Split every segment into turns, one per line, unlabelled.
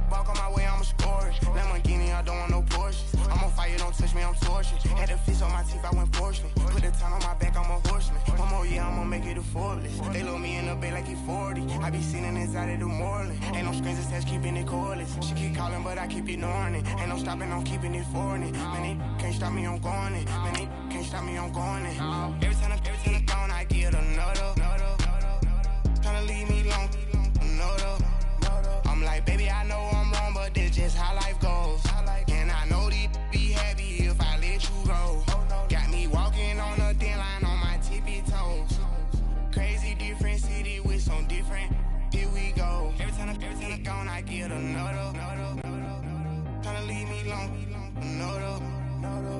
Walk on my way, I'ma score it. Lamborghini, I don't want no Porsches. I'm on fire, don't touch me, I'm tortured. Had the fist on my teeth, I went fortunate. Put the time on my back, I'm a horseman. One more year, I'ma make it effortless. They load me in the bed like he 40. I be sitting inside of the Moreland. Ain't no strings attached, keeping it cordless. She keep calling, but I keep ignoring it. Ain't no stopping, I'm keeping it foreign it. Man, they can't stop me, I'm going it. Man, they can't stop me, I'm going it. Every time I'm gone, I get another. Tryna leave me alone, another. I'm like, baby, I know I'm wrong, but this just how life goes. And I know these be happy if I let you go. Got me walking on a thin line on my tippy toes. Crazy different city with some different. Here we go. Every time I'm gone, I get another. Tryna leave me alone, another.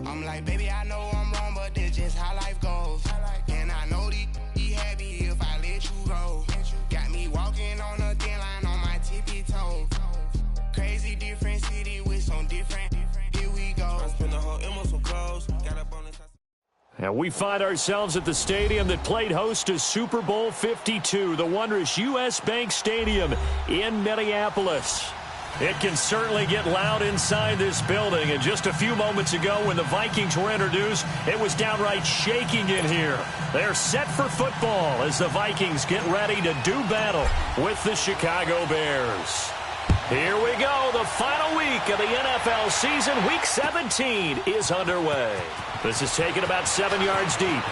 I'm like, baby, I know I'm wrong, but this just how life goes. And I know these be happy if I let you go. Got me walking on a thin line on my tippy toes. Crazy different city with some different. Here we go. I spend the whole M on some clothes. Got up on this.
And we find ourselves at the stadium that played host to Super Bowl 52, the wondrous U.S. Bank Stadium in Minneapolis. It can certainly get loud inside this building, and just a few moments ago when the Vikings were introduced, it was downright shaking in here. They're set for football as the Vikings get ready to do battle with the Chicago Bears. Here we go, the final week of the NFL season. Week 17 is underway. This is taken about 7 yards deep.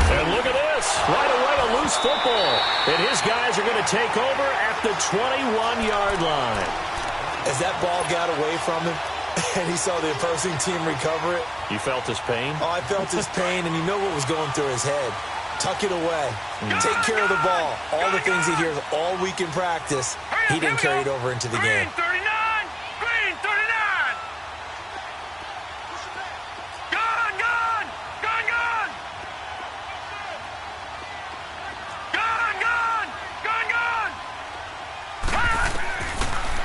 And look at this, right away a loose football. And his guys are going to take over at the 21-yard line.
As that ball got away from him and he saw the opposing team recover it.
You felt his pain?
Oh, I felt his pain, and you know what was going through his head. Tuck it away. Take care of the ball. All the things he hears all week in practice, he didn't carry it over into the game.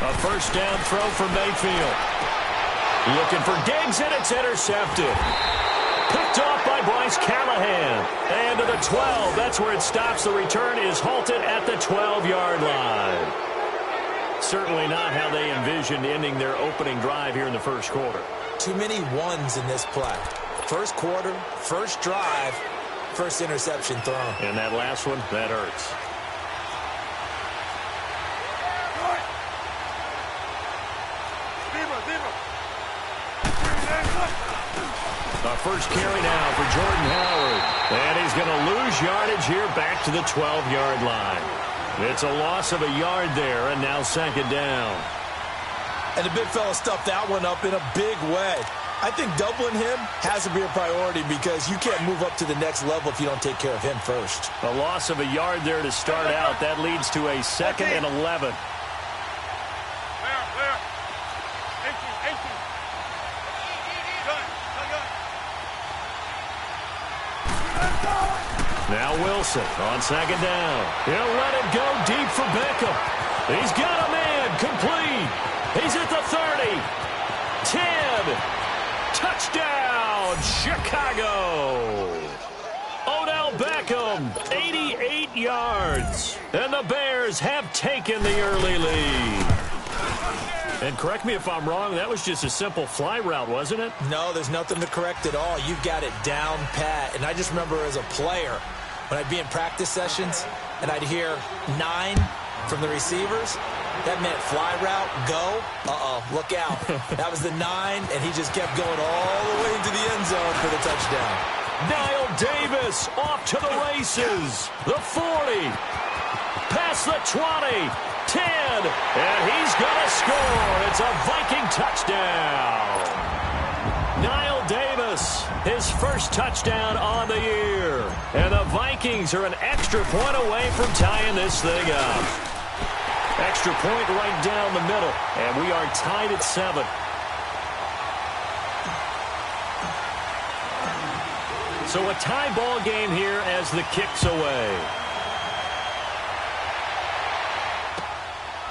A first down throw for Mayfield. Looking for Diggs, and it's intercepted. Picked off by Bryce Callahan. And to the 12. That's where it stops. The return is halted at the 12-yard line. Certainly not how they envisioned ending their opening drive here in the first quarter.
Too many ones in this play. First quarter, first drive, first interception thrown.
And that last one, that hurts. A first carry now for Jordan Howard. And he's going to lose yardage here back to the 12-yard line. It's a loss of a yard there, and now second down.
And the big fella stuffed that one up in a big way. I think doubling him has to be a priority because you can't move up to the next level if you don't take care of him first.
A loss of a yard there to start out. That leads to a 2nd and 11. Now Wilson on second down. He'll let it go deep for Beckham. He's got a man complete. He's at the 30. 10. Touchdown, Chicago. Odell Beckham, 88 yards. And the Bears have taken the early lead. And correct me if I'm wrong, that was just a simple fly route, wasn't it?
No, there's nothing to correct at all. You've got it down pat. And I just remember as a player, when I'd be in practice sessions and I'd hear 9 from the receivers, that meant fly route, go, look out. That was the 9, and he just kept going all the way into the end zone for the touchdown.
Niall Davis off to the races. The 40, past the 20, 10, and he's going to score. It's a Viking touchdown. Niall Davis, his first touchdown on the year. And the Vikings are an extra point away from tying this thing up. Extra point right down the middle, and we are tied at 7. So a tie ball game here as the kick's away.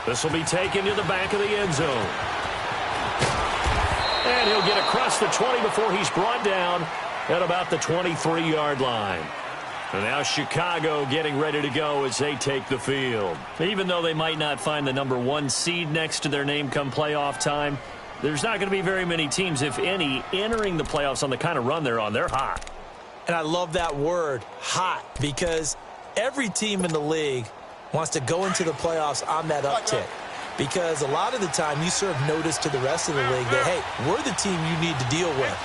This will be taken to the back of the end zone. And he'll get across the 20 before he's brought down at about the 23-yard line. And now Chicago getting ready to go as they take the field. Even though they might not find the number 1 seed next to their name come playoff time, there's not going to be very many teams, if any, entering the playoffs on the kind of run they're on. They're hot.
And I love that word, hot, because every team in the league wants to go into the playoffs on that uptick. Because a lot of the time you serve notice to the rest of the league that, hey, we're the team you need to deal with.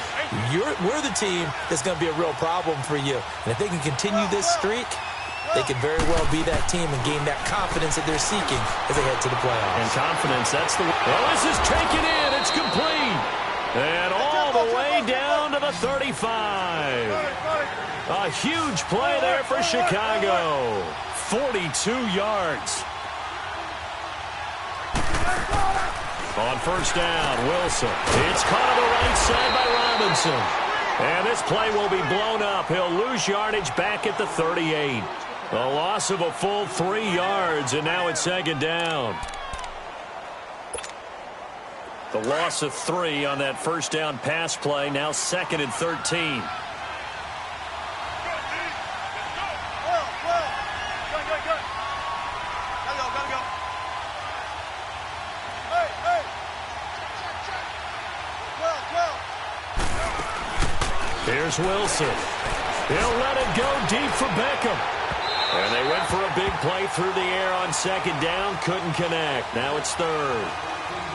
We're the team that's going to be a real problem for you. And if they can continue this streak, they can very well be that team and gain that confidence that they're seeking as they head to the playoffs.
And confidence, that's the... Oh, this is taken in. It's complete. And all the way down to the 35. A huge play there for Chicago. 42 yards. On first down, Wilson. It's caught on the right side by Robinson. And this play will be blown up. He'll lose yardage back at the 38. A loss of a full 3 yards, and now it's second down. The loss of 3 on that first down pass play, now 2nd and 13. Here's Wilson. He'll let it go deep for Beckham. And they went for a big play through the air on second down. Couldn't connect. Now it's third.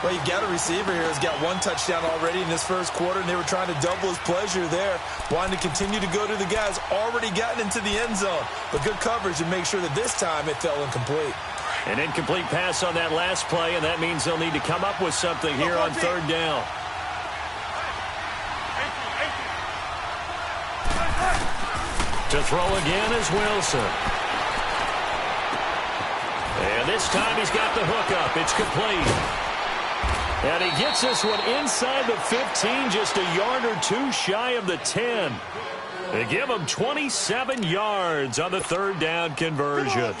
Well, you got a receiver here who's got 1 touchdown already in this first quarter, and they were trying to double his pleasure there, wanting to continue to go to the guys already gotten into the end zone. But good coverage to make sure that this time it fell incomplete.
An incomplete pass on that last play, and that means they'll need to come up with something here on third down. To throw again is Wilson. And this time he's got the hook up. It's complete. And he gets this one inside the 15, just a yard or 2 shy of the 10. They give him 27 yards on the third down conversion.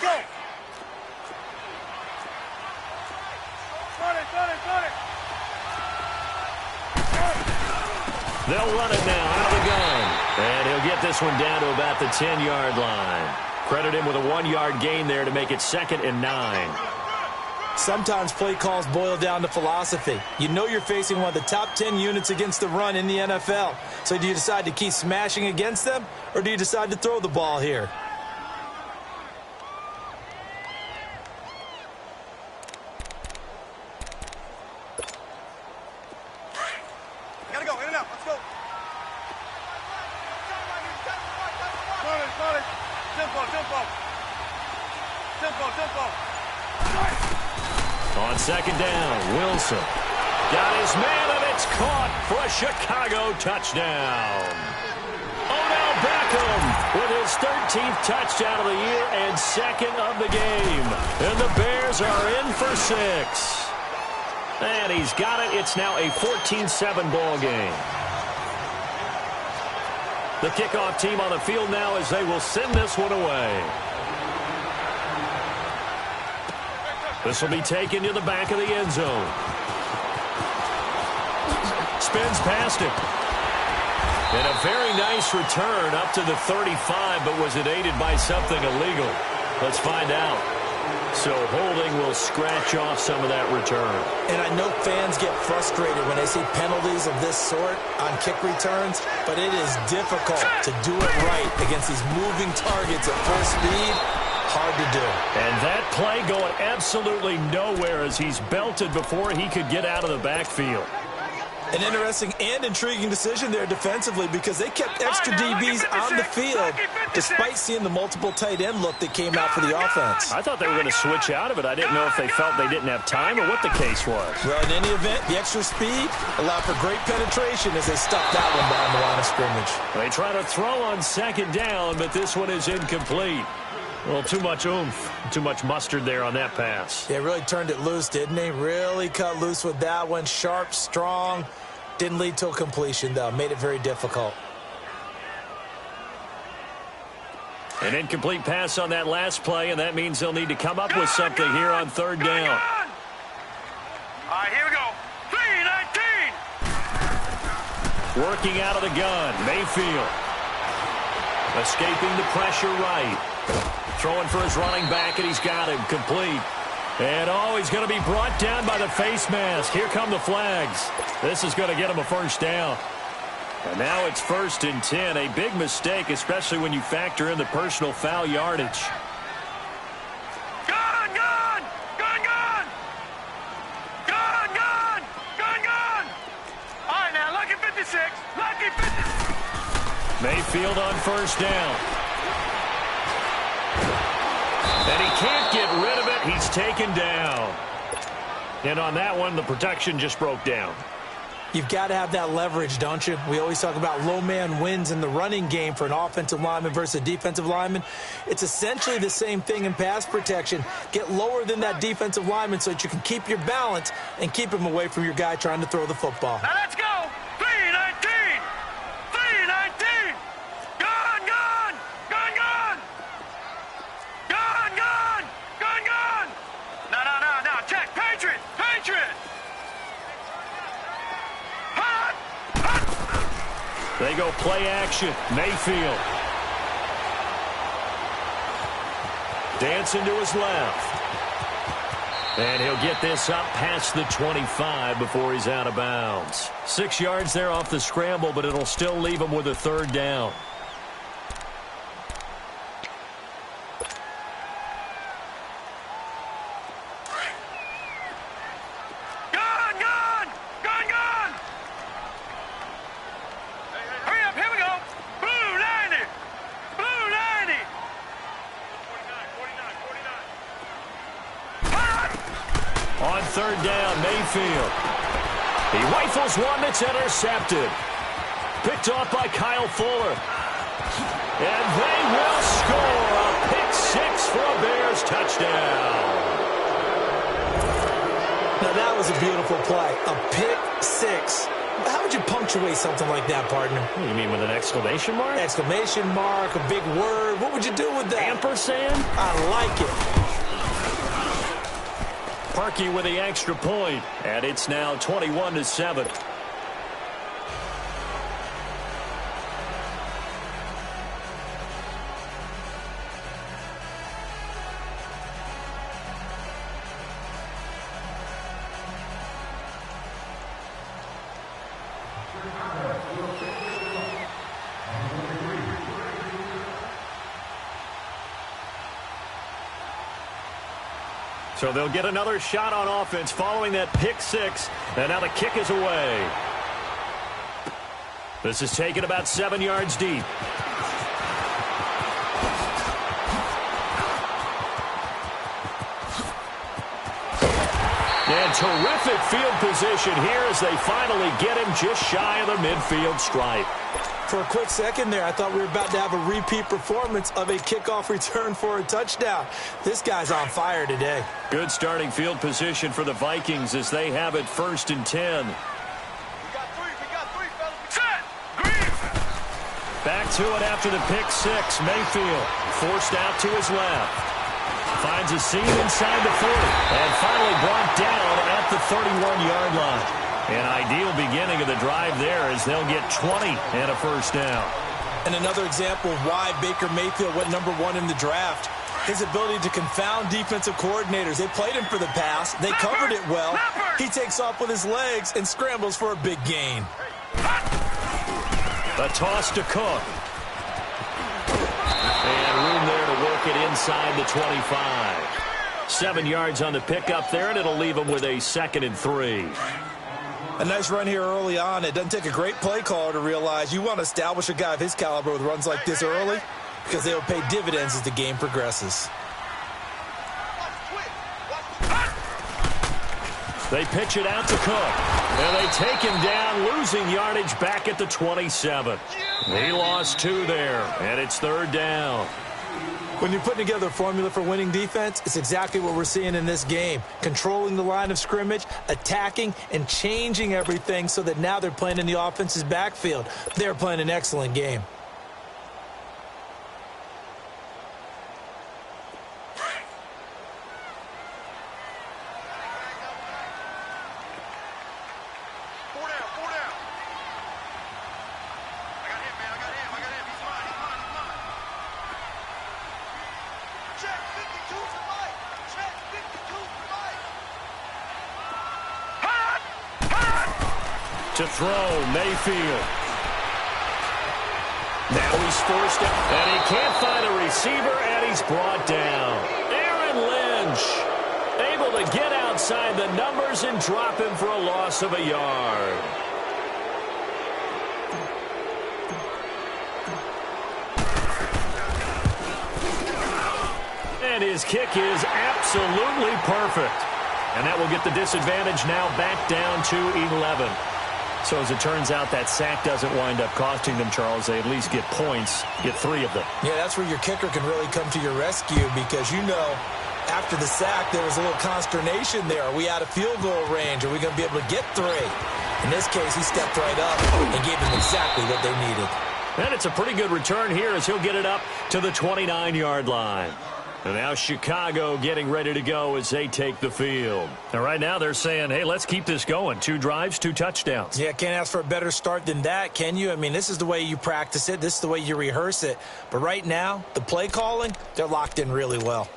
They'll run it now out of the gun. And he'll get this one down to about the 10-yard line. Credit him with a 1-yard gain there to make it 2nd and 9.
Sometimes play calls boil down to philosophy. You know you're facing one of the top 10 units against the run in the NFL. So do you decide to keep smashing against them, or do you decide to throw the ball here?
Gotta go, in and out, let's go. Tempo.
On second down, Wilson got his man, and it's caught for a Chicago touchdown. Odell Beckham with his 13th touchdown of the year and 2nd of the game. And the Bears are in for 6. And he's got it. It's now a 14-7 ball game. The kickoff team on the field now as they will send this one away. This will be taken to the back of the end zone. Spins past it. And a very nice return up to the 35, but was it aided by something illegal? Let's find out. So holding will scratch off some of that return.
And I know fans get frustrated when they see penalties of this sort on kick returns, but it is difficult to do it right against these moving targets at full speed. Hard to do.
And that play going absolutely nowhere as he's belted before he could get out of the backfield.
An interesting and intriguing decision there defensively, because they kept extra DBs on the field despite seeing the multiple tight end look that came out for the offense.
I thought they were going to switch out of it. I didn't know if they felt they didn't have time or what the case was.
Well, in any event, the extra speed allowed for great penetration as they stuffed that one behind the line of scrimmage.
They try to throw on second down, but this one is incomplete. Well, too much oomph, too much mustard there on that pass.
They really turned it loose, didn't they? Really cut loose with that one. Sharp, strong. Didn't lead to a completion, though. Made it very difficult.
An incomplete pass on that last play, and that means they'll need to come up with something here on third down.
All right, here we go. 3-19.
Working out of the gun, Mayfield. Escaping the pressure right. Throwing for his running back, and he's got him complete. And, he's going to be brought down by the face mask. Here come the flags. This is going to get him a first down. And now it's 1st and 10. A big mistake, especially when you factor in the personal foul yardage.
Gun! Gun! Gun! Gun! Gun! Gun! Gun! Gun! All right, now, lucky 56. Lucky 56.
Mayfield on first down. And he can't get rid of it. He's taken down. And on that one, the protection just broke down.
You've got to have that leverage, don't you? We always talk about low man wins in the running game for an offensive lineman versus a defensive lineman. It's essentially the same thing in pass protection. Get lower than that defensive lineman so that you can keep your balance and keep him away from your guy trying to throw the football.
Now let's go. 319. 319. Gun! Gun! Gun! Gun! Gun! Gun! Gun! Gun! No. Check. Patriot. Patriot.
They go play action. Mayfield. Dancing to his left. And he'll get this up past the 25 before he's out of bounds. 6 yards there off the scramble, but it'll still leave him with a third down. On third down, Mayfield. He rifles one that's intercepted. Picked off by Kyle Fuller. And they will score a pick six for a Bears touchdown.
Now that was a beautiful play. A pick six. How would you punctuate something like that, partner?
You mean with an exclamation mark?
Exclamation mark, a big word. What would you do with that?
Ampersand?
I like it.
Parkey with the extra point, and it's now 21-7. So they'll get another shot on offense following that pick six, and now the kick is away. This is taken about 7 yards deep. And terrific field position here as they finally get him just shy of the midfield stripe.
For a quick second there, I thought we were about to have a repeat performance of a kickoff return for a touchdown. This guy's on fire today.
Good starting field position for the Vikings as they have it 1st and 10.
We got three, fellas. Set! Green!
Back to it after the pick six. Mayfield forced out to his left. Finds a seam inside the 40. And finally brought down at the 31-yard line. An ideal beginning of the drive there as they'll get 20 and a first down.
And another example of why Baker Mayfield went #1 in the draft. His ability to confound defensive coordinators. They played him for the pass. They covered it well. He takes off with his legs and scrambles for a big gain.
A toss to Cook. And room there to work it inside the 25. 7 yards on the pickup there, and it'll leave him with a 2nd and 3.
A nice run here early on. It doesn't take a great play caller to realize you want to establish a guy of his caliber with runs like this early because they will pay dividends as the game progresses.
They pitch it out to Cook. And they take him down, losing yardage back at the 27. He lost 2 there, and it's 3rd down.
When you're putting together a formula for winning defense, it's exactly what we're seeing in this game. Controlling the line of scrimmage, attacking, and changing everything so that now they're playing in the offense's backfield. They're playing an excellent game.
To throw, Mayfield. Now he's forced it, and he can't find a receiver, and he's brought down. Aaron Lynch able to get outside the numbers and drop him for a loss of a yard. And his kick is absolutely perfect. And that will get the disadvantage now back down to 11. So as it turns out, that sack doesn't wind up costing them, Charles. They at least get points, get 3 of them.
Yeah, that's where your kicker can really come to your rescue because, you know, after the sack, there was a little consternation there. Are we out of field goal range? Are we going to be able to get 3? In this case, he stepped right up and gave them exactly what they needed.
And it's a pretty good return here as he'll get it up to the 29-yard line. And now Chicago getting ready to go as they take the field. And right now they're saying, hey, let's keep this going. 2 drives, 2 touchdowns.
Yeah, can't ask for a better start than that, can you? I mean, this is the way you practice it. This is the way you rehearse it. But right now, the play calling, they're locked in really well.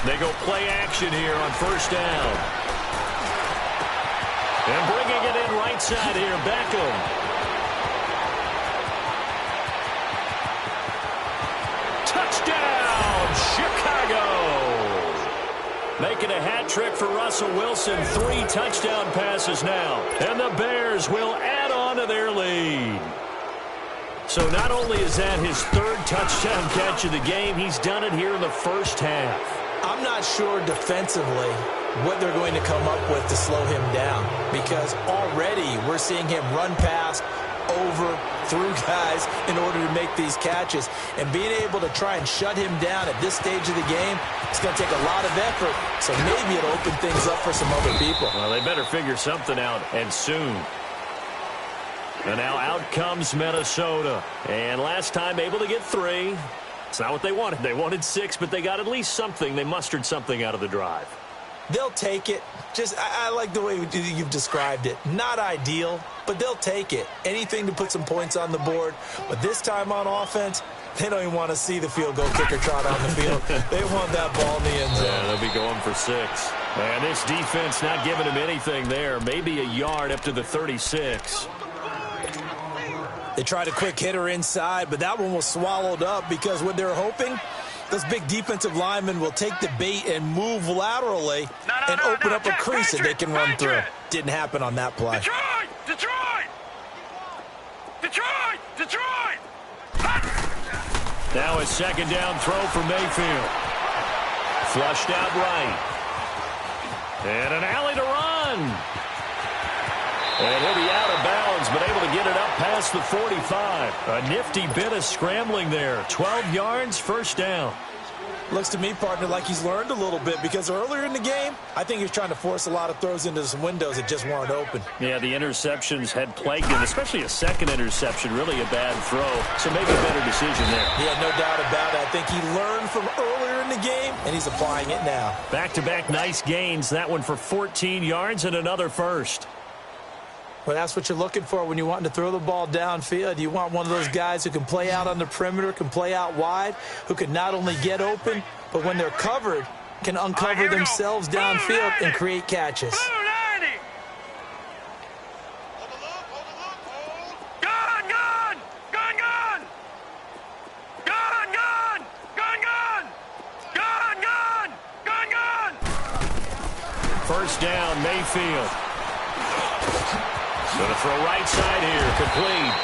They go play action here on first down. And bringing it in right side here, Beckham. Touchdown, Chicago! Making a hat trick for Russell Wilson. 3 touchdown passes now. And the Bears will add on to their lead. So not only is that his 3rd touchdown catch of the game, he's done it here in the first half.
I'm not sure defensively what they're going to come up with to slow him down because already we're seeing him run past, over, through guys in order to make these catches. And being able to try and shut him down at this stage of the game, it's going to take a lot of effort. So maybe it'll open things up for some other people.
Well, they better figure something out, and soon. And now out comes Minnesota. And last time able to get 3. It's not what they wanted. They wanted 6, but they got at least something. They mustered something out of the drive.
They'll take it. I like the way you've described it. Not ideal, but they'll take it. Anything to put some points on the board. But this time on offense, they don't even want to see the field goal kicker trot on the field. They want that ball in the end zone.
Yeah, they'll be going for 6. And this defense not giving him anything there. Maybe a yard up to the 36.
They tried a quick hitter inside, but that one was swallowed up because what they're hoping, those big defensive linemen will take the bait and move laterally and open up a crease that they can run through. Didn't happen on that play.
Detroit!
Now a 2nd down throw for Mayfield. Flushed out right. And an alley to run. And he'll be out of bounds, but able to get it up past the 45. A nifty bit of scrambling there. 12 yards, 1st down.
Looks to me, partner, like he's learned a little bit because earlier in the game, I think he was trying to force a lot of throws into some windows that just weren't open.
Yeah, the interceptions had plagued him, especially a 2nd interception, really a bad throw. So maybe a better decision there.
Yeah, no doubt about it. I think he learned from earlier in the game, and he's applying it now.
Back-to-back nice gains. That one for 14 yards and another 1st.
Well, that's what you're looking for when you want to throw the ball downfield. You want one of those guys who can play out on the perimeter, can play out wide, who can not only get open, but when they're covered, can uncover themselves downfield and create catches.
First down, Mayfield. Going to throw right side here, complete.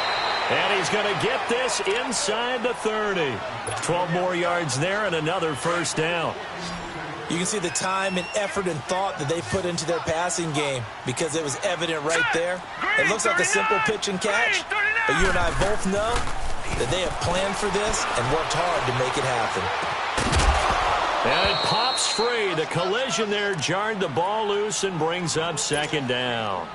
And he's going to get this inside the 30. 12 more yards there and another 1st down.
You can see the time and effort and thought that they put into their passing game because it was evident right there. It looks like a simple pitch and catch, but you and I both know that they have planned for this and worked hard to make it happen.
And it pops free. The collision there jarred the ball loose and brings up 2nd down.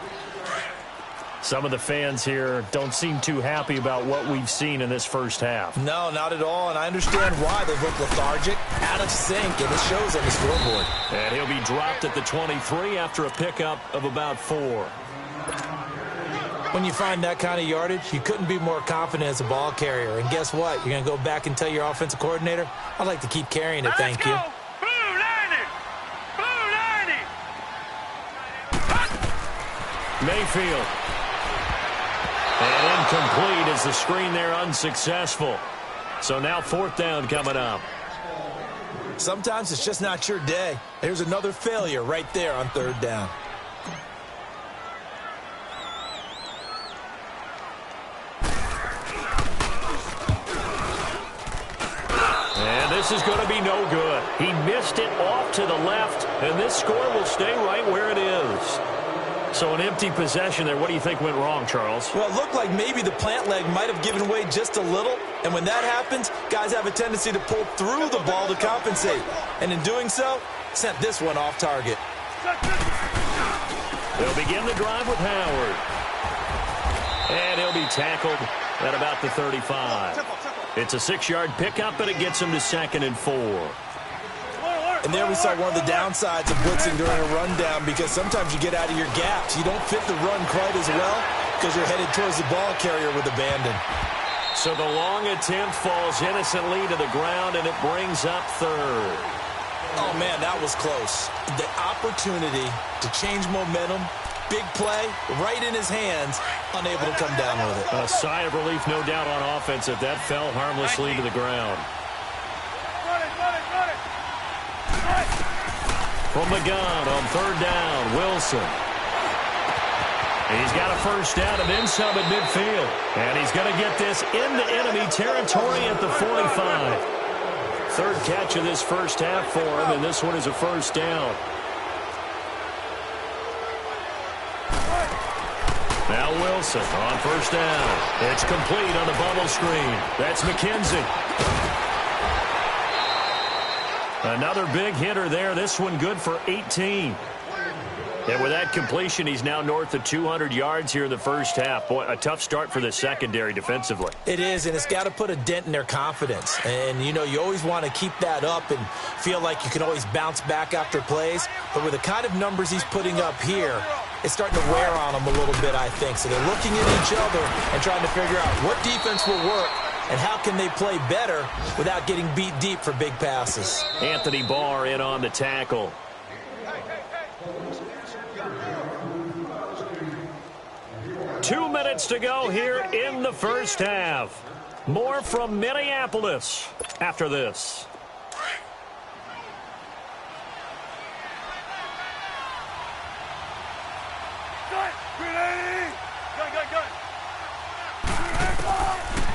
Some of the fans here don't seem too happy about what we've seen in this first half.
No, not at all, and I understand why. They look lethargic, out of sync, and it shows on the scoreboard.
And he'll be dropped at the 23 after a pickup of about 4.
When you find that kind of yardage, you couldn't be more confident as a ball carrier. And guess what? You're going to go back and tell your offensive coordinator, I'd like to keep carrying it, thank you.
Mayfield. And incomplete as the screen there unsuccessful. So now 4th down coming up.
Sometimes it's just not your day. There's another failure right there on 3rd down.
And this is going to be no good. He missed it off to the left, and this score will stay right where it is. So an empty possession there. What do you think went wrong, Charles?
Well, it looked like maybe the plant leg might have given way just a little. And when that happens, guys have a tendency to pull through the ball to compensate. And in doing so, sent this one off target.
They'll begin the drive with Howard. And he'll be tackled at about the 35. It's a 6-yard pickup, and it gets him to 2nd and 4.
And there we saw one of the downsides of blitzing during a rundown, because sometimes you get out of your gaps. You don't fit the run quite as well because you're headed towards the ball carrier with abandon.
So the long attempt falls innocently to the ground, and it brings up 3rd.
Oh, man, that was close. The opportunity to change momentum, big play, right in his hands, unable to come down with it.
A sigh of relief, no doubt, on offense if that fell harmlessly to the ground. From the gun on 3rd down, Wilson. He's got a 1st down and then some at midfield. And he's going to get this into enemy territory at the 45. 3rd catch of this first half for him, and this one is a 1st down. Now Wilson on 1st down. It's complete on the bubble screen. That's McKenzie. Another big hitter there. This one good for 18. And with that completion, he's now north of 200 yards here in the first half. Boy, a tough start for the secondary defensively.
It is, and it's got to put a dent in their confidence. And, you know, you always want to keep that up and feel like you can always bounce back after plays. But with the kind of numbers he's putting up here, it's starting to wear on them a little bit, I think. So they're looking at each other and trying to figure out what defense will work and how can they play better without getting beat deep for big passes.
Anthony Barr in on the tackle. Two minutes to go here in the first half. More from Minneapolis after this.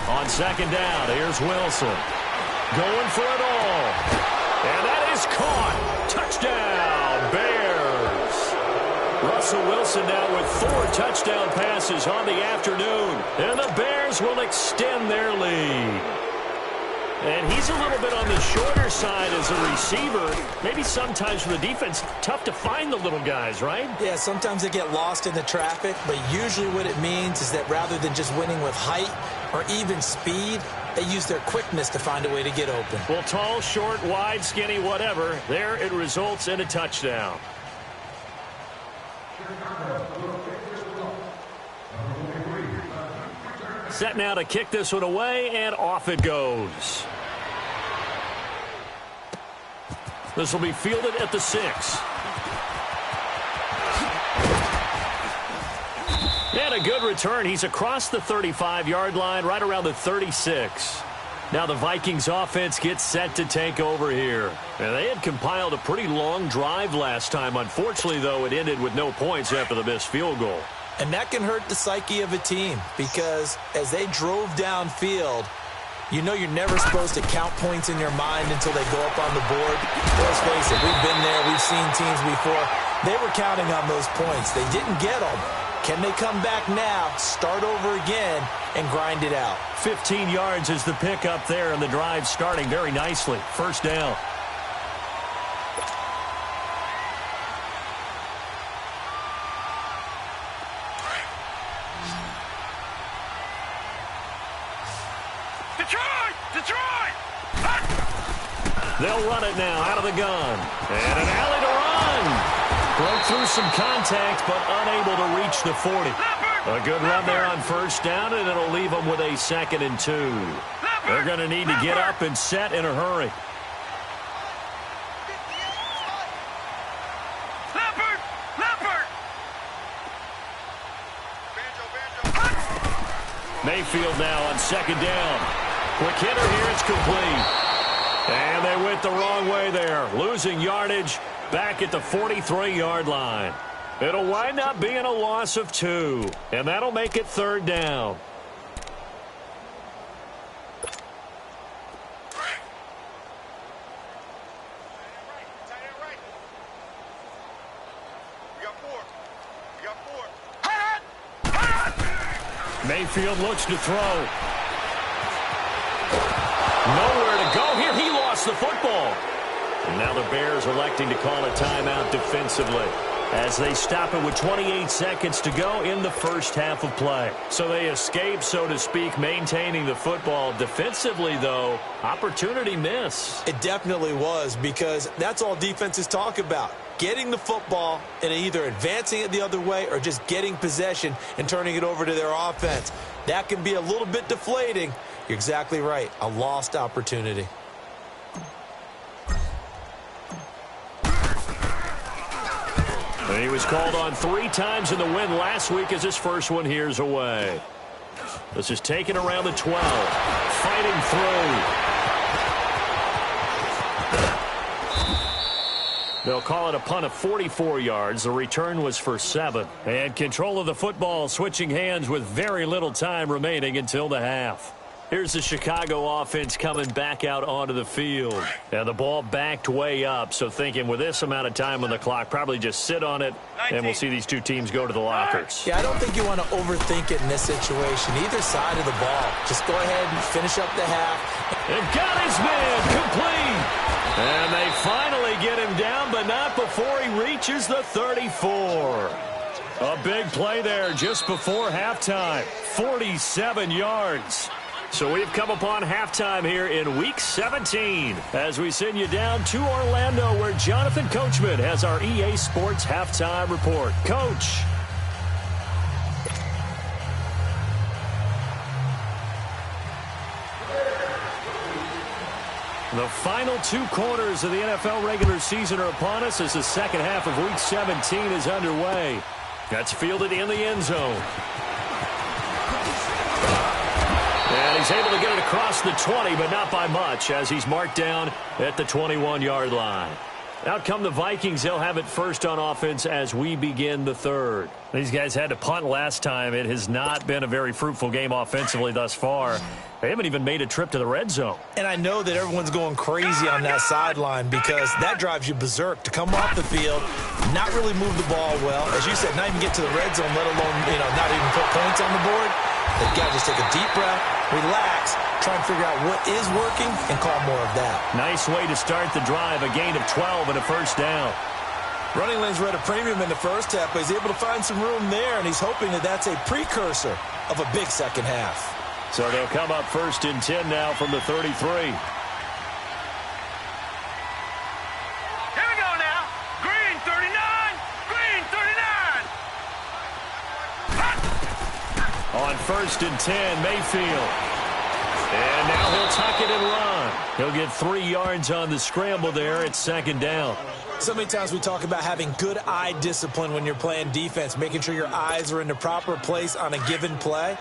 On 2nd down, here's Wilson. Going for it all. And that is caught. Touchdown, Bears. Russell Wilson now with 4 touchdown passes on the afternoon. And the Bears will extend their lead. And he's a little bit on the shorter side as a receiver. Maybe sometimes for the defense, tough to find the little guys, right?
Yeah, sometimes they get lost in the traffic, but usually what it means is that rather than just winning with height or even speed, they use their quickness to find a way to get open.
Well, tall, short, wide, skinny, whatever, there it results in a touchdown. Set now to kick this one away, and off it goes. This will be fielded at the 6. And a good return. He's across the 35-yard line, right around the 36. Now the Vikings offense gets set to take over here. And they had compiled a pretty long drive last time. Unfortunately, though, it ended with no points after the missed field goal.
And that can hurt the psyche of a team, because as they drove downfield, you know you're never supposed to count points in your mind until they go up on the board. Let's face it, we've been there. We've seen teams before. They were counting on those points. They didn't get them. Can they come back now, start over again, and grind it out?
15 yards is the pickup there, and the drive starting very nicely. 1st down. They'll run it now out of the gun. And an alley to run. Broke through some contact, but unable to reach the 40. A good run there on first down, and it'll leave them with a 2nd and 2. They're going to need to get up and set in a hurry. Mayfield now on 2nd down. Quick hitter here, it's complete. And they went the wrong way there, losing yardage back at the 43-yard line. It'll wind up being a loss of 2, and that'll make it 3rd down. Mayfield looks to throw. Nowhere to go here. He lost the football. And now the Bears electing to call a timeout defensively as they stop it with 28 seconds to go in the first half of play. So they escape, so to speak, maintaining the football. Defensively, though, opportunity miss.
It definitely was, because that's all defenses talk about. Getting the football and either advancing it the other way or just getting possession and turning it over to their offense. That can be a little bit deflating. You're exactly right. A lost opportunity.
And he was called on 3 times in the win last week as his first one here's away. This is taken around the 12. Fighting through. They'll call it a punt of 44 yards. The return was for 7. And control of the football switching hands with very little time remaining until the half. Here's the Chicago offense coming back out onto the field. And the ball backed way up. So thinking with this amount of time on the clock, probably just sit on it, and we'll see these two teams go to the lockers.
Yeah, I don't think you want to overthink it in this situation. Either side of the ball. Just go ahead and finish up the half.
They've got his man complete. And they finally get him down, but not before he reaches the 34. A big play there just before halftime. 47 yards. So we've come upon halftime here in Week 17 as we send you down to Orlando, where Jonathan Coachman has our EA Sports Halftime Report. Coach. The final 2 quarters of the NFL regular season are upon us as the second half of Week 17 is underway. That's fielded in the end zone. And he's able to get it across the 20, but not by much, as he's marked down at the 21-yard line. Out come the Vikings. They'll have it first on offense as we begin the third. These guys had to punt last time. It has not been a very fruitful game offensively thus far. They haven't even made a trip to the red zone.
And I know that everyone's going crazy on that sideline because that drives you berserk to come off the field, not really move the ball well. As you said, not even get to the red zone, let alone, not even put points on the board. They've got to just take a deep breath, relax, try and figure out what is working, and call more of that.
Nice way to start the drive, a gain of 12 and a first down.
Running lanes were at a premium in the first half, but he's able to find some room there, and he's hoping that that's a precursor of a big second half.
So they'll come up first and 10 now from the 33.
Here we go now. Green 39. Green 39.
On first and 10, Mayfield. And now he'll tuck it and run. He'll get 3 yards on the scramble there at second down.
So many times we talk about having good eye discipline when you're playing defense, making sure your eyes are in the proper place on a given play.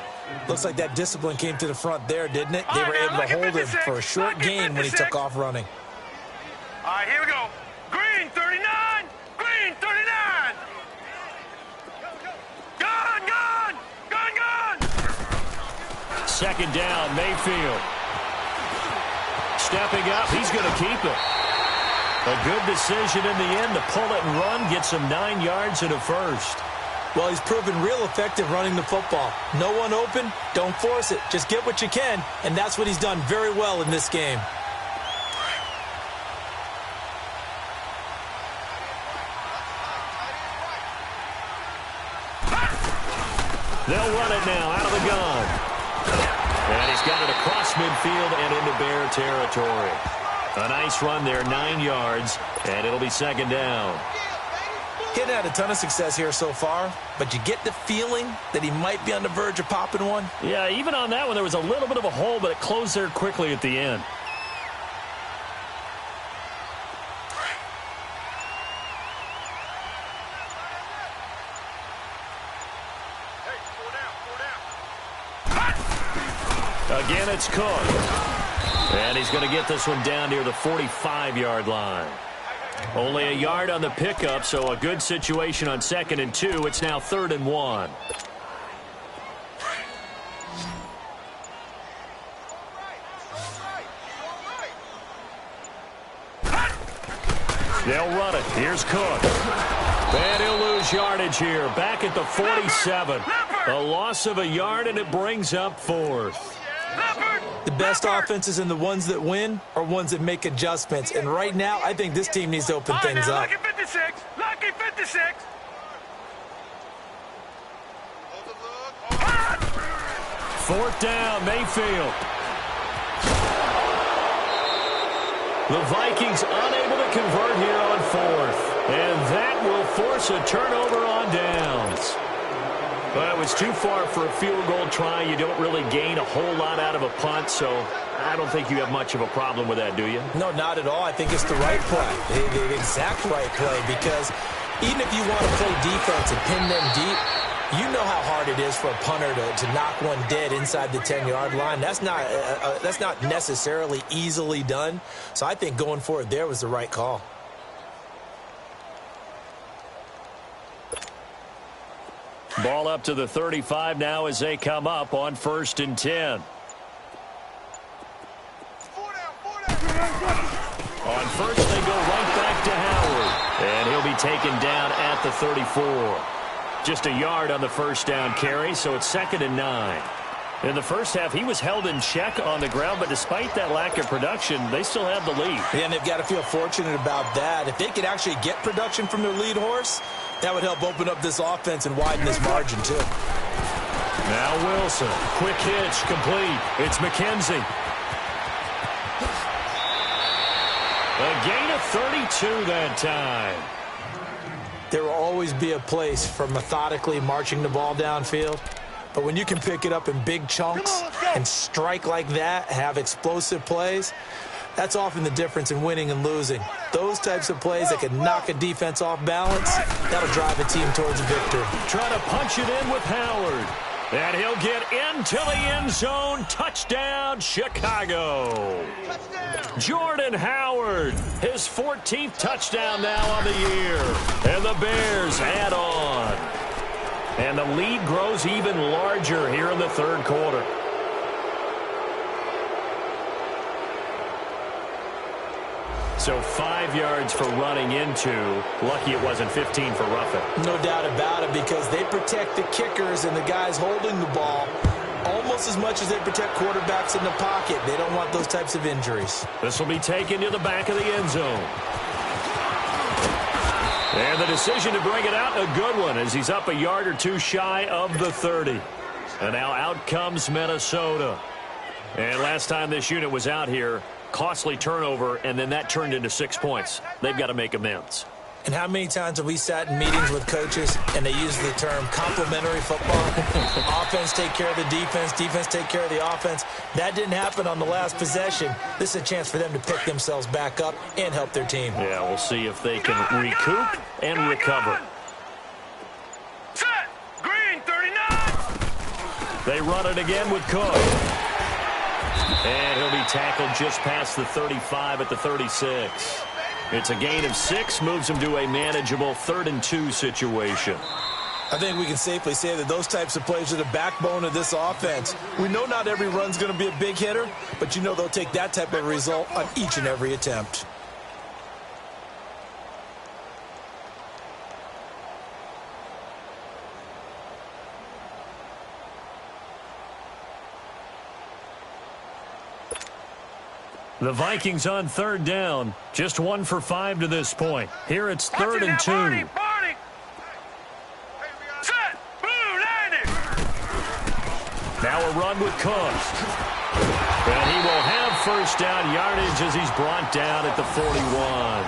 Looks like that discipline came to the front there, didn't it? They were able to hold him for a short gain when he took off running.
All right, here we go. Green 39. Green 39. Gone, gone. Gone, gone.
Second down, Mayfield. Stepping up, he's going to keep it. A good decision in the end to pull it and run, get some 9 yards and a first.
Well, he's proven real effective running the football. No one open, don't force it. Just get what you can, and that's what he's done very well in this game.
They'll run it now out of the gun. And he's got it across midfield and into Bear territory. A nice run there, 9 yards, and it'll be second down.
He hadn't had a ton of success here so far, but you get the feeling that he might be on the verge of popping one.
Yeah, even on that one, there was a little bit of a hole, but it closed there quickly at the end. Again, it's Cook. And he's going to get this one down near the 45-yard line. Only a yard on the pickup, so a good situation on 2nd and 2. It's now 3rd and 1. They'll run it. Here's Cook. And he'll lose yardage here. Back at the 47. A loss of a yard, and it brings up 4th.
The best offenses and the ones that win are ones that make adjustments. And right now, I think this team needs to open things up.
Lucky 56. Lucky 56.
4th down, Mayfield. The Vikings unable to convert here on 4th. And that will force a turnover on downs. Well, it was too far for a field goal try. You don't really gain a whole lot out of a punt, so I don't think you have much of a problem with that, do you?
No, not at all. I think it's the right play, the exact right play, because even if you want to play defense and pin them deep, you know how hard it is for a punter to knock one dead inside the 10-yard line. That's not necessarily easily done. So I think going for it there was the right call.
Ball up to the 35 now as they come up on 1st and 10. On 1st, they go right back to Howard. And he'll be taken down at the 34. Just a yard on the 1st down carry, so it's 2nd and 9. In the first half, he was held in check on the ground, but despite that lack of production, they still have the lead.
Yeah, and they've got to feel fortunate about that. If they could actually get production from their lead horse, that would help open up this offense and widen this margin, too.
Now Wilson. Quick hitch, complete. It's McKenzie. A gain of 32 that time.
There will always be a place for methodically marching the ball downfield. But when you can pick it up in big chunks and strike like that, have explosive plays, that's often the difference in winning and losing. Those types of plays that can knock a defense off balance, that'll drive a team towards a victory.
Trying to punch it in with Howard. And he'll get into the end zone. Touchdown, Chicago. Jordan Howard, his 14th touchdown now on the year. And the Bears add on. And the lead grows even larger here in the 3rd quarter. So 5 yards for running into. Lucky it wasn't 15 for roughing.
No doubt about it, because they protect the kickers and the guys holding the ball almost as much as they protect quarterbacks in the pocket. They don't want those types of injuries.
This will be taken to the back of the end zone. And the decision to bring it out, a good one, as he's up a yard or two shy of the 30. And now out comes Minnesota. And last time this unit was out here, costly turnover, and then that turned into 6 points. They've got to make amends.
And how many times have we sat in meetings with coaches and they use the term complementary football? Offense take care of the defense, defense take care of the offense. That didn't happen on the last possession. This is a chance for them to pick themselves back up and help their team.
Yeah, we'll see if they can recoup and recover.
Set. Green 39.
They run it again with Cook. And he'll be tackled just past the 35 at the 36. It's a gain of 6, moves him to a manageable 3rd and 2 situation.
I think we can safely say that those types of plays are the backbone of this offense. We know not every run's going to be a big hitter, but you know they'll take that type of result on each and every attempt.
The Vikings on 3rd down. Just 1 for 5 to this point. Here it's 3rd and 2.
Barney. Set. Blue landing.
Now a run with Cook. And he will have 1st down yardage as he's brought down at the 41.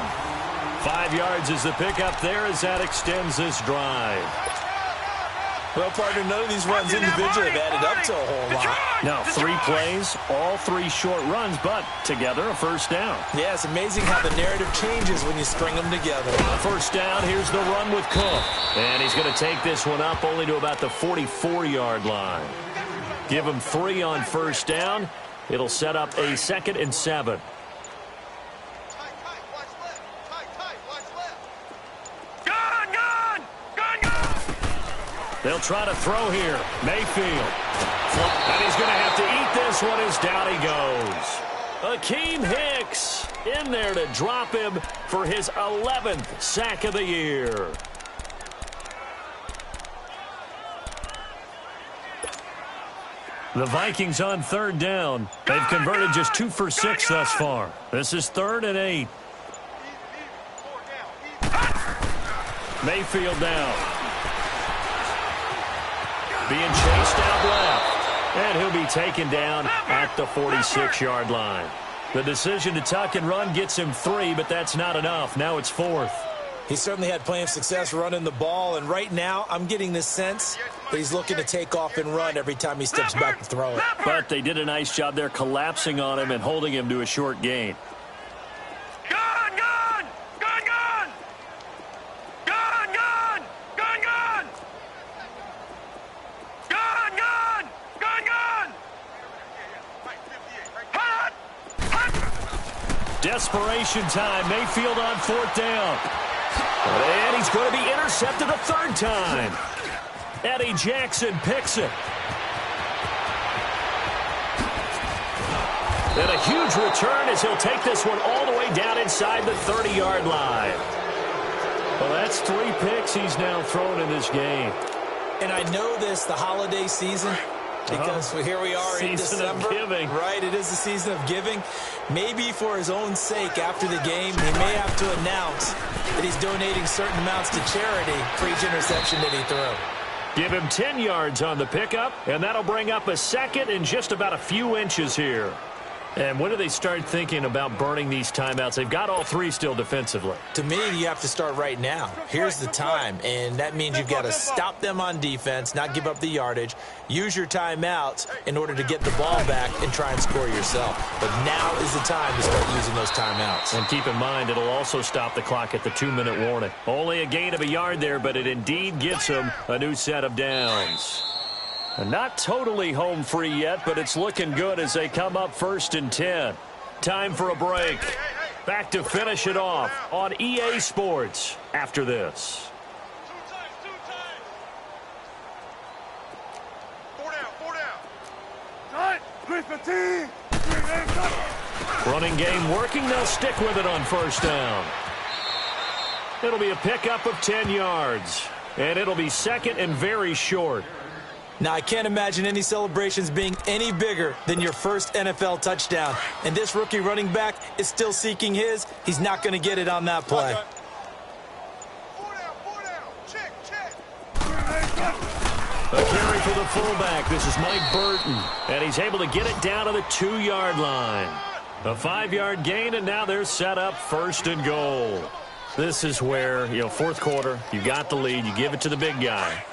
5 yards is the pickup there as that extends this drive.
Well, partner, none of these runs individually have added up to a whole lot.
Now, 3 plays, all 3 short runs, but together a first down.
Yeah, it's amazing how the narrative changes when you string them together.
First down, here's the run with Cook. And he's going to take this one up only to about the 44-yard line. Give him 3 on first down. It'll set up a 2nd and 7. They'll try to throw here. Mayfield. And he's going to have to eat this one as down he goes. Akeem Hicks in there to drop him for his 11th sack of the year. The Vikings on 3rd down. They've converted just 2 for 6 thus far. This is 3rd and 8. Mayfield down. Being chased out left. And he'll be taken down at the 46-yard line. The decision to tuck and run gets him 3, but that's not enough. Now it's 4th.
He certainly had plenty of success running the ball, and right now I'm getting this sense that he's looking to take off and run every time he steps back to throw it.
But they did a nice job there collapsing on him and holding him to a short gain. Desperation time. Mayfield on 4th down. And he's going to be intercepted a 3rd time. Eddie Jackson picks it. And a huge return as he'll take this one all the way down inside the 30-yard line. Well, that's 3 picks he's now thrown in this game.
And I know this, the holiday season, because here we are in December.
Season of giving.
Right, it is the season of giving. Maybe for his own sake after the game, he may have to announce that he's donating certain amounts to charity for each interception that he threw.
Give him 10 yards on the pickup, and that'll bring up a 2nd and just about a few inches here. And when do they start thinking about burning these timeouts? They've got all 3 still defensively.
To me, you have to start right now. Here's the time, and that means you've got to stop them on defense, not give up the yardage, use your timeouts in order to get the ball back and try and score yourself. But now is the time to start using those timeouts.
And keep in mind, it'll also stop the clock at the 2-minute warning. Only a gain of a yard there, but it indeed gets them a new set of downs. Not totally home free yet, but it's looking good as they come up 1st and 10. Time for a break. Back to finish it off on EA Sports after this.
4 down. 3-15.
Running game working. They'll stick with it on 1st down. It'll be a pickup of 10 yards. And it'll be 2nd and very short.
Now, I can't imagine any celebrations being any bigger than your first NFL touchdown. And this rookie running back is still seeking his. He's not going to get it on that play.
4 down. Check.
A carry for the fullback. This is Mike Burton. And he's able to get it down to the 2-yard line. A 5-yard gain, and now they're set up 1st and goal. This is where, 4th quarter, you got the lead, you give it to the big guy.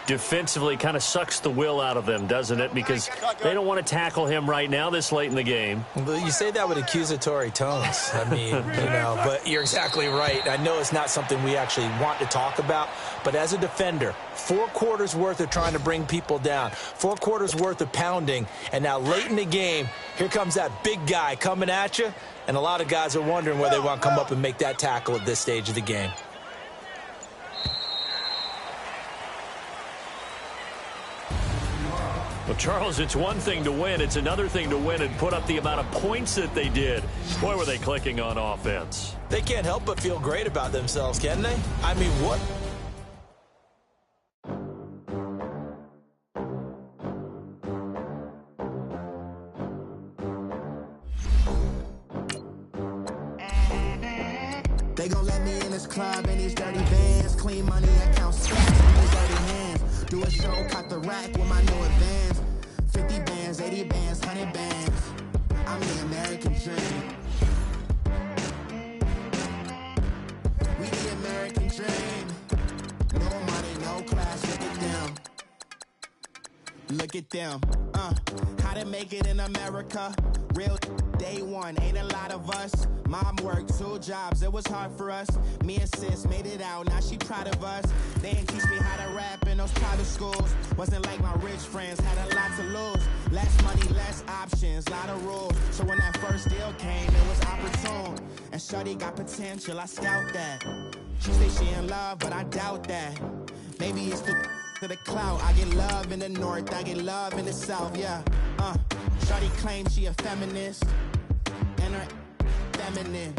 Defensively kind of sucks the will out of them, doesn't it? Because they don't want to tackle him right now this late in the game.
Well, you say that with accusatory tones. I mean, but you're exactly right. I know it's not something we actually want to talk about, but as a defender, 4 quarters worth of trying to bring people down, 4 quarters worth of pounding, and now late in the game, here comes that big guy coming at you, and a lot of guys are wondering whether they want to come up and make that tackle at this stage of the game.
Well, Charles, it's one thing to win. It's another thing to win and put up the amount of points that they did. Boy, were they clicking on offense.
They can't help but feel great about themselves, can they? I mean, what?
They gon' let me in this club in these dirty bands. Clean money, account stacks in these dirty hands. Do a show, caught the rack with my new advance. 50 bands, 80 bands, 100 bands. I'm the American dream. them. How to make it in America? Real day one, ain't a lot of us. Mom worked 2 jobs, it was hard for us. Me and sis made it out, now she proud of us. They didn't teach me how to rap in those private schools. Wasn't like my rich friends, had a lot to lose. Less money, less options, lot of rules. So when that first deal came, it was opportune. And shorty got potential, I scout that. She say she in love, but I doubt that. Maybe it's to the clout. I get love in the north, I get love in the south, yeah. Shorty claims she a feminist, and her feminine.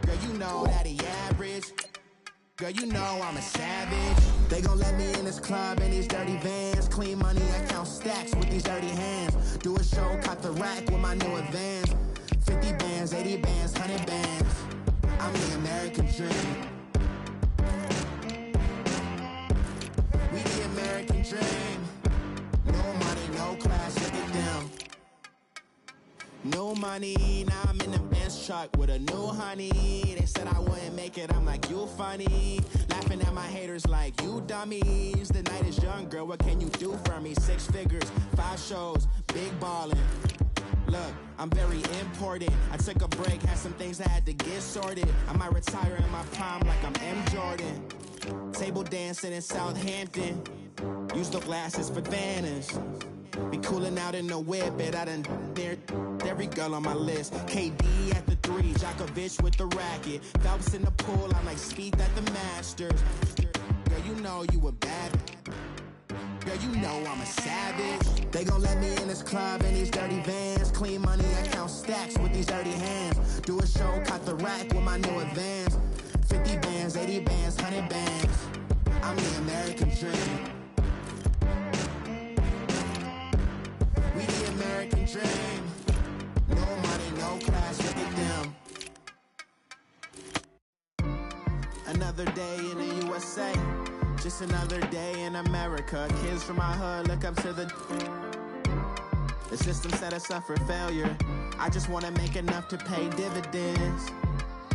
Girl, you know that he average. Girl, you know I'm a savage. They gon' let me in this club in these dirty vans. Clean money, I count stacks with these dirty hands. Do a show, caught the rack with my new advance. 50 bands, 80 bands, 100 bands. I'm the American dream. We the American dream. No money, no class, look at them. No money, now I'm in the Benz truck with a new honey. They said I wouldn't make it, I'm like, you funny. Laughing at my haters like, you dummies. The night is young, girl, what can you do for me? 6 figures, 5 shows, big ballin'. Look, I'm very important. I took a break, had some things I had to get sorted. I might retire in my prime like I'm M. Jordan. Table dancing in Southampton. Use the glasses for Vannas. Be cooling out in the whip, but I done dared every girl on my list. KD at the 3, Djokovic with the racket. Phelps in the pool, I'm like Speed at the Masters. Girl, you know you a bad. Girl, you know I'm a savage. They gon' let me in this club in these dirty vans. Clean money, I count stacks with these dirty hands. Do a show, caught the rack with my new advance. 50 bands, 80 bands, 100 bands. I'm the American dream. We the American dream. No money, no class, look at them. Another day in the USA. Just another day in America. Kids from my hood look up to the system set us up for failure. I just wanna make enough to pay dividends.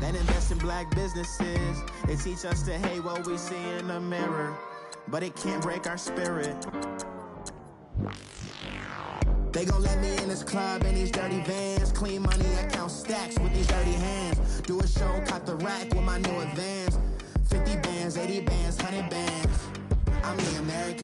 Then invest in black businesses. They teach us to hate what we see in the mirror, but it can't break our spirit. They gon' let me in this club in these dirty vans. Clean money, I count stacks with these dirty hands. Do a show, caught the rack with my new advance. 50 bands, 80 bands, 100 bands. I'm the American